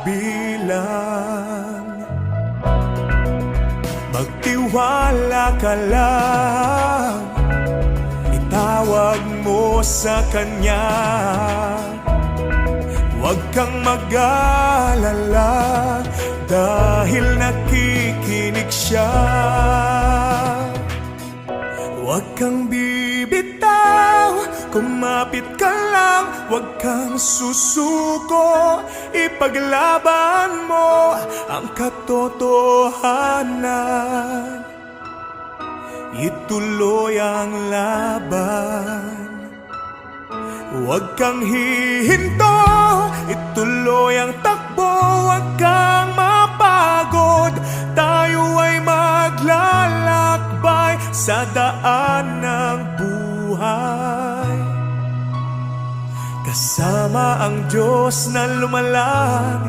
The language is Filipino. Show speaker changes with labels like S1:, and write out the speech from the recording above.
S1: bilang magtiwala ka lang, itawag mo sa Kanya. Huwag kang mag-alala dahil nakikinig Siya. Huwag kang bibitaw, kumapit ka lang, huwag kang susuko. Ipaglaban mo ang katotohanan, ituloy ang laban. Huwag kang hihinto, ituloy ang takbo, huwag kang mapagod. Tayo ay maglalakbay sa daan ng buhay, kasama ang Diyos na lumalang.